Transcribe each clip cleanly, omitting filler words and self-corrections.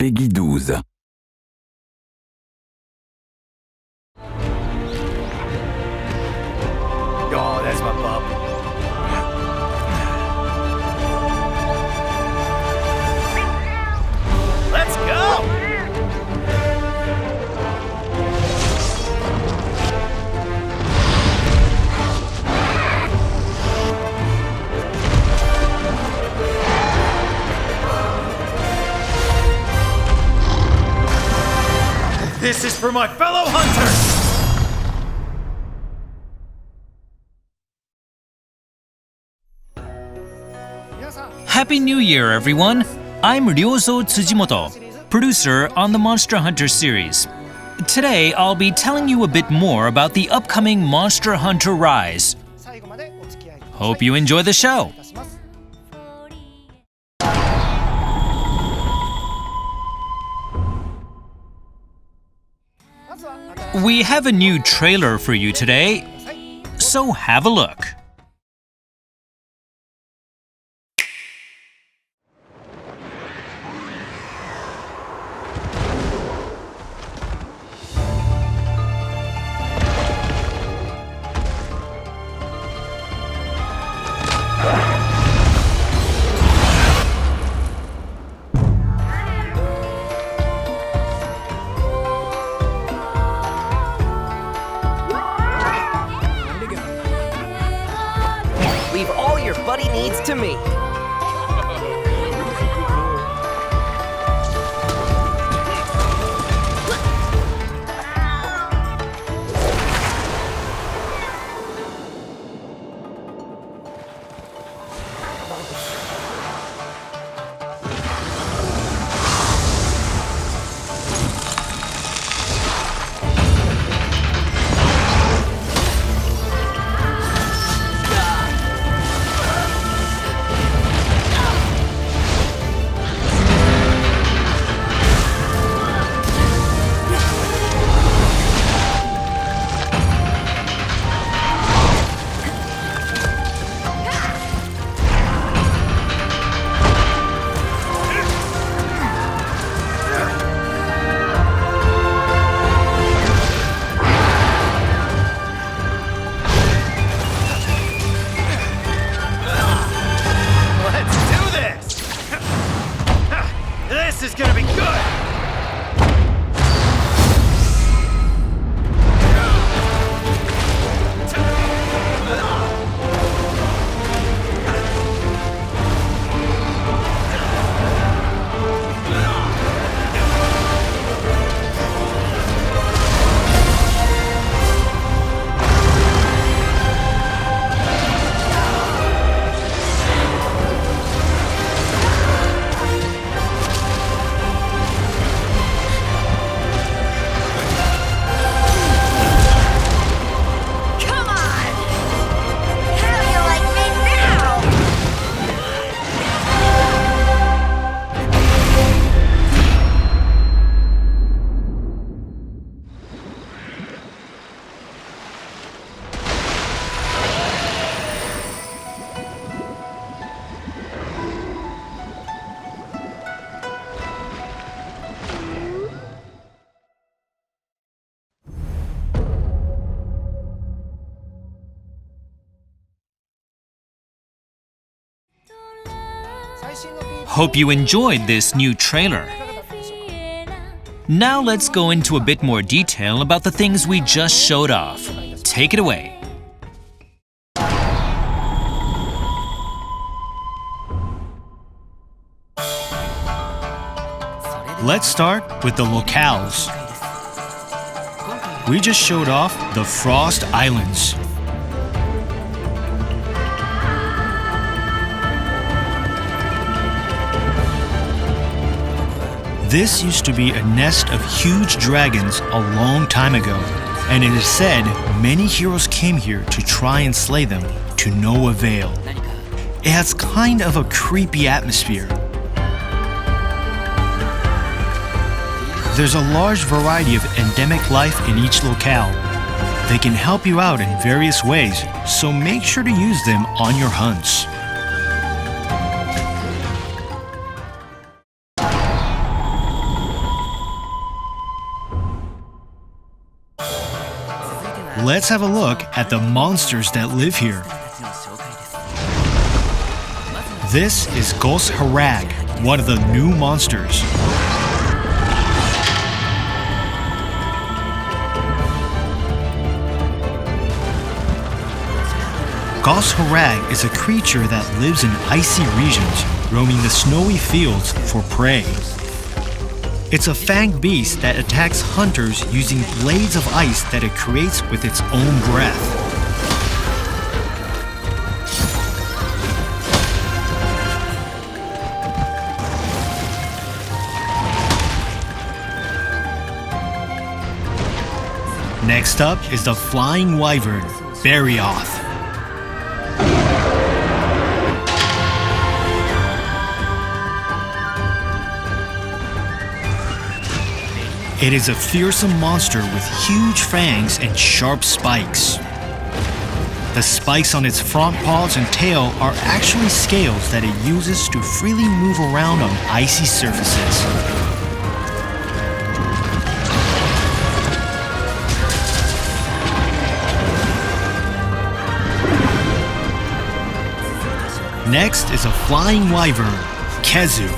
Peggy 12. Oh, that's my pup. Let's go! This is for my fellow hunters! Happy New Year, everyone! I'm Ryozo Tsujimoto, producer on the Monster Hunter series. Today, I'll be telling you a bit more about the upcoming Monster Hunter Rise. Hope you enjoy the show! We have a new trailer for you today, so have a look. Leave all your buddy needs to me. This is gonna be good! Hope you enjoyed this new trailer. Now let's go into a bit more detail about the things we just showed off. Take it away. Let's start with the locales. We just showed off the Frost Islands. This used to be a nest of huge dragons a long time ago, and it is said many heroes came here to try and slay them to no avail. It has kind of a creepy atmosphere. There's a large variety of endemic life in each locale. They can help you out in various ways, so make sure to use them on your hunts. let's have a look at the monsters that live here. This is Gos Harag, one of the new monsters. Gos Harag is a creature that lives in icy regions, roaming the snowy fields for prey. It's a fanged beast that attacks hunters using blades of ice that it creates with its own breath. Next up is the flying wyvern, Barioth. It is a fearsome monster with huge fangs and sharp spikes. The spikes on its front paws and tail are actually scales that it uses to freely move around on icy surfaces. Next is a flying wyvern, Kezu.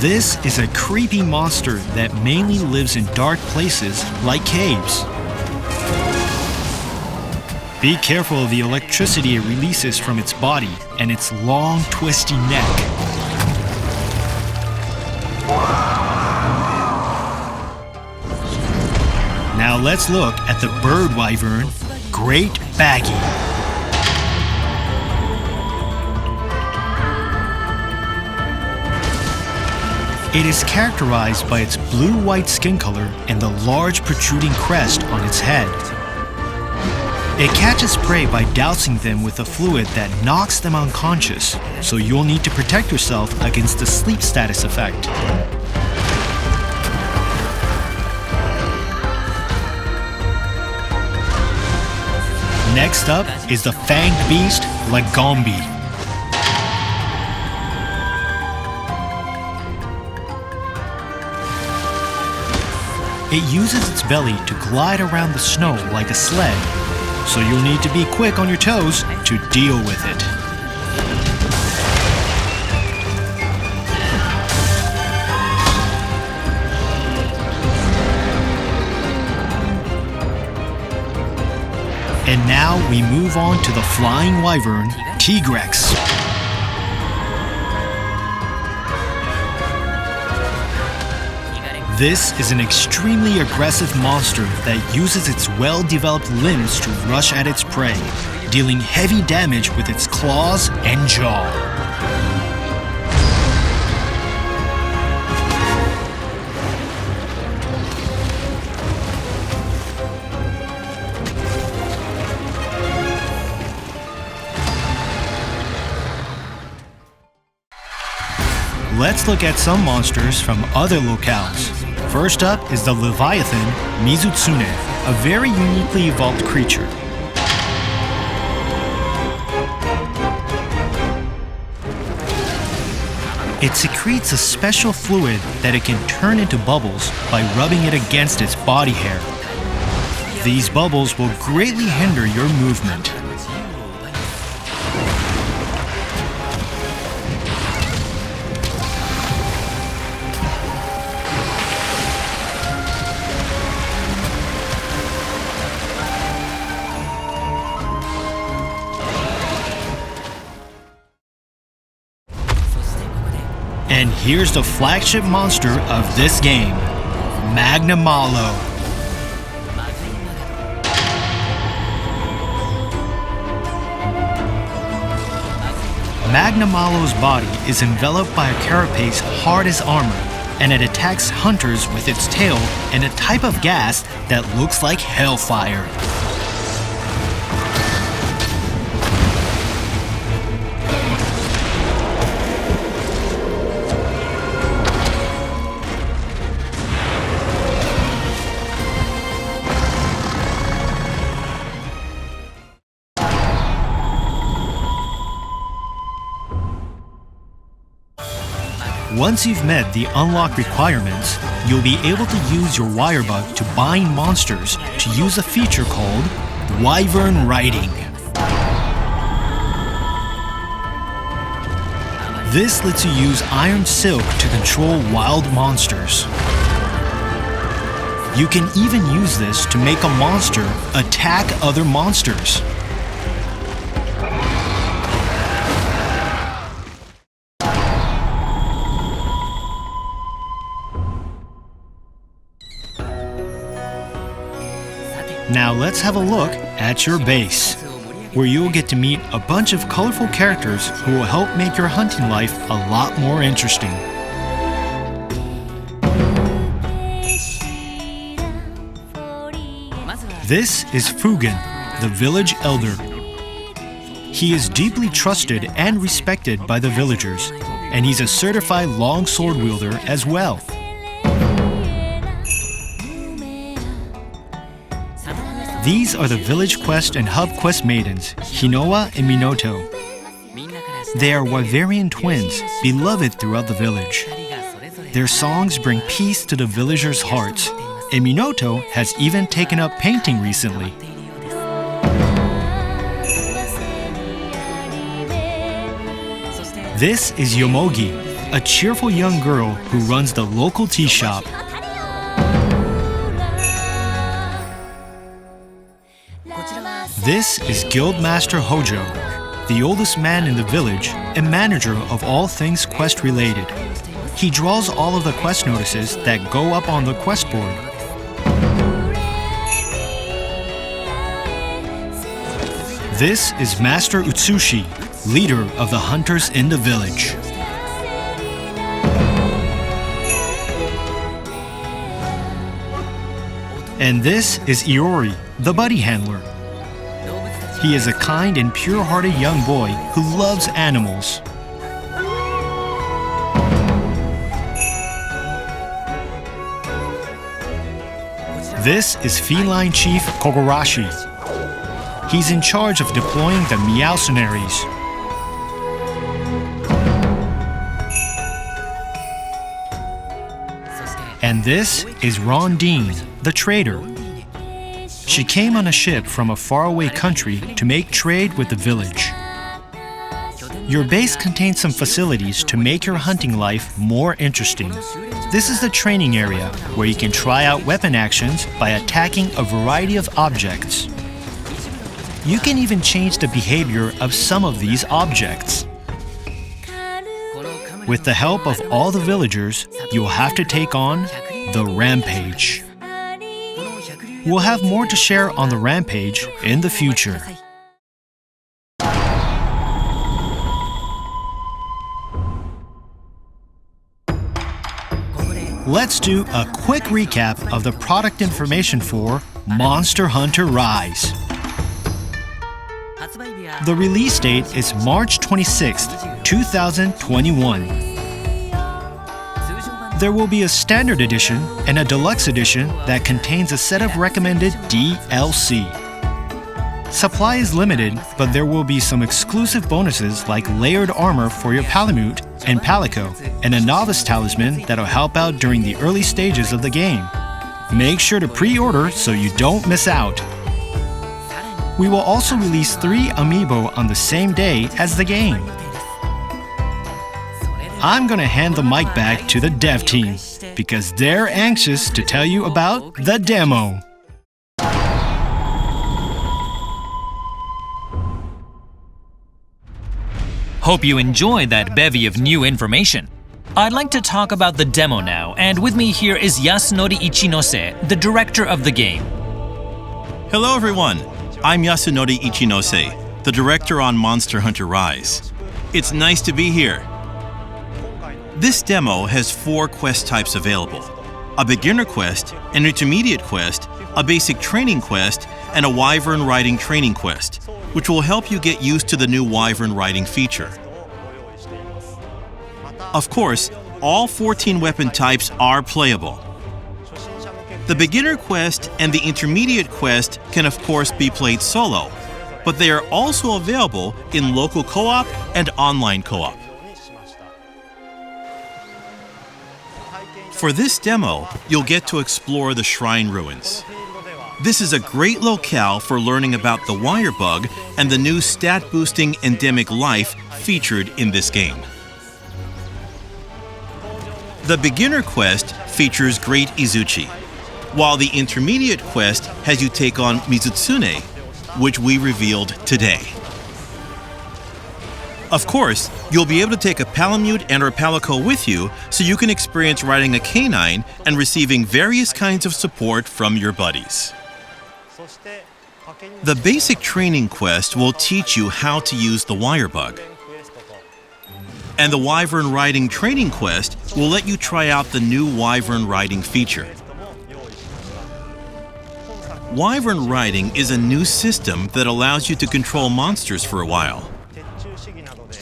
This is a creepy monster that mainly lives in dark places like caves. Be careful of the electricity it releases from its body and its long, twisty neck. Now let's look at the bird wyvern, Great Baggy. It is characterized by its blue-white skin color and the large protruding crest on its head. It catches prey by dousing them with a fluid that knocks them unconscious, so you'll need to protect yourself against the sleep status effect. Next up is the fanged beast, Lagombi. It uses its belly to glide around the snow like a sled, so you'll need to be quick on your toes to deal with it. And now we move on to the flying wyvern, Tigrex. This is an extremely aggressive monster that uses its well-developed limbs to rush at its prey, dealing heavy damage with its claws and jaw. Let's look at some monsters from other locales. First up is the Leviathan Mizutsune, a very uniquely evolved creature. It secretes a special fluid that it can turn into bubbles by rubbing it against its body hair. These bubbles will greatly hinder your movement. And here's the flagship monster of this game, Magnamalo. Magnamalo's body is enveloped by a carapace hard as armor, and it attacks hunters with its tail and a type of gas that looks like hellfire. Once you've met the unlock requirements, you'll be able to use your wire bug to bind monsters to use a feature called Wyvern Writing. This lets you use iron silk to control wild monsters. You can even use this to make a monster attack other monsters. Now let's have a look at your base, where you'll get to meet a bunch of colorful characters who will help make your hunting life a lot more interesting. This is Fugen, the village elder. He is deeply trusted and respected by the villagers, and he's a certified longsword wielder as well. These are the village quest and hub quest maidens, Hinoa and Minato. They are Wyverian twins, beloved throughout the village. Their songs bring peace to the villagers' hearts, and Minato has even taken up painting recently. This is Yomogi, a cheerful young girl who runs the local tea shop. This is Guildmaster Hojo, the oldest man in the village and manager of all things quest related. He draws all of the quest notices that go up on the quest board. This is Master Utsushi, leader of the hunters in the village. And this is Iori, the buddy handler. He is a kind and pure-hearted young boy who loves animals. This is Feline Chief Kogarashi. He's in charge of deploying the Meowcenaries. And this is Rondine, the trader. She came on a ship from a faraway country to make trade with the village. Your base contains some facilities to make your hunting life more interesting. This is the training area, where you can try out weapon actions by attacking a variety of objects. You can even change the behavior of some of these objects. With the help of all the villagers, you'll have to take on the Rampage. We'll have more to share on the Rampage in the future. Let's do a quick recap of the product information for Monster Hunter Rise. The release date is March 26th, 2021. There will be a standard edition and a deluxe edition that contains a set of recommended DLC. Supply is limited, but there will be some exclusive bonuses like layered armor for your Palamute and Palico, and a novice talisman that'll help out during the early stages of the game. Make sure to pre-order so you don't miss out. We will also release 3 amiibo on the same day as the game. I'm gonna hand the mic back to the dev team because they're anxious to tell you about the demo. Hope you enjoyed that bevy of new information. I'd like to talk about the demo now, and with me here is Yasunori Ichinose, the director of the game. Hello everyone, I'm Yasunori Ichinose, the director on Monster Hunter Rise. It's nice to be here. This demo has 4 quest types available: a beginner quest, an intermediate quest, a basic training quest, and a Wyvern Writing training quest, which will help you get used to the new Wyvern Writing feature. Of course, all 14 weapon types are playable. The beginner quest and the intermediate quest can of course be played solo, but they are also available in local co-op and online co-op. For this demo, you'll get to explore the shrine ruins. This is a great locale for learning about the wire bug and the new stat-boosting endemic life featured in this game. The beginner quest features Great Izuchi, while the intermediate quest has you take on Mizutsune, which we revealed today. Of course, you'll be able to take a Palamute and or Palico with you so you can experience riding a canine and receiving various kinds of support from your buddies. The basic training quest will teach you how to use the wire bug. And the Wyvern Writing training quest will let you try out the new Wyvern Writing feature. Wyvern Writing is a new system that allows you to control monsters for a while.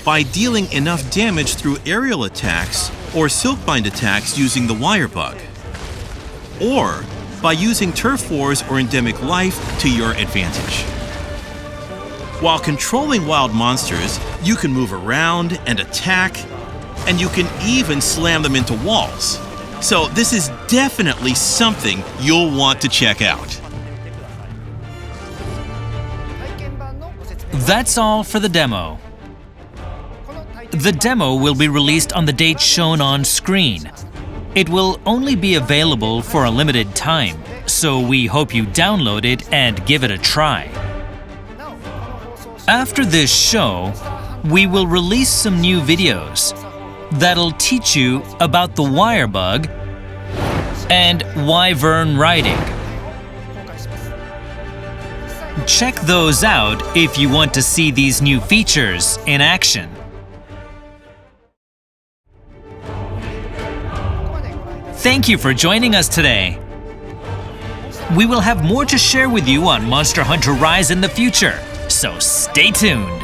By dealing enough damage through aerial attacks or silkbind attacks using the wire bug. Or by using turf wars or endemic life to your advantage. While controlling wild monsters, you can move around and attack, and you can even slam them into walls. So this is definitely something you'll want to check out. That's all for the demo. The demo will be released on the date shown on screen. It will only be available for a limited time, so we hope you download it and give it a try. After this show, we will release some new videos that'll teach you about the wire bug and Wyvern Writing. Check those out if you want to see these new features in action. Thank you for joining us today. We will have more to share with you on Monster Hunter Rise in the future, so stay tuned.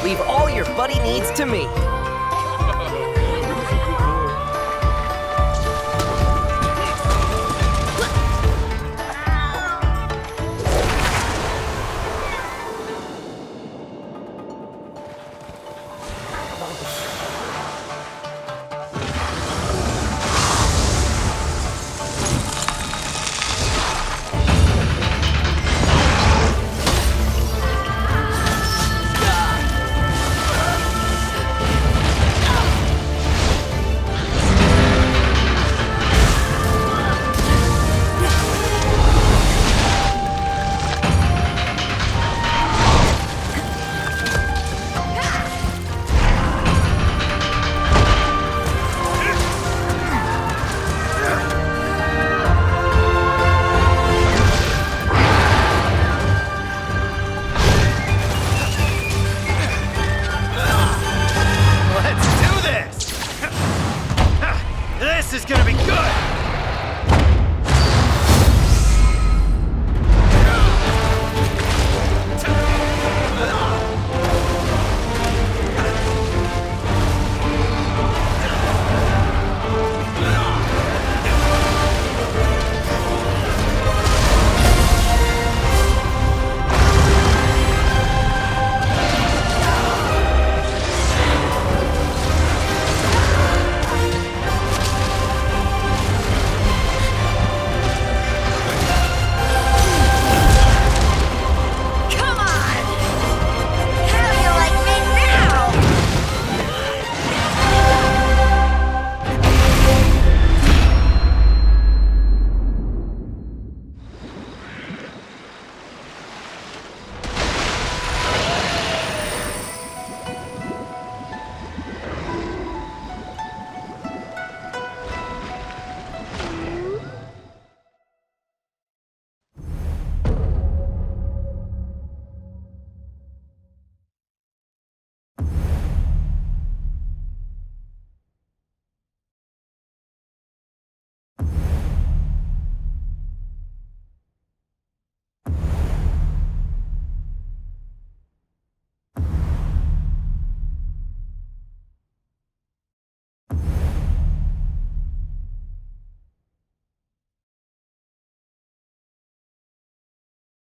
Leave all your buddy needs to me.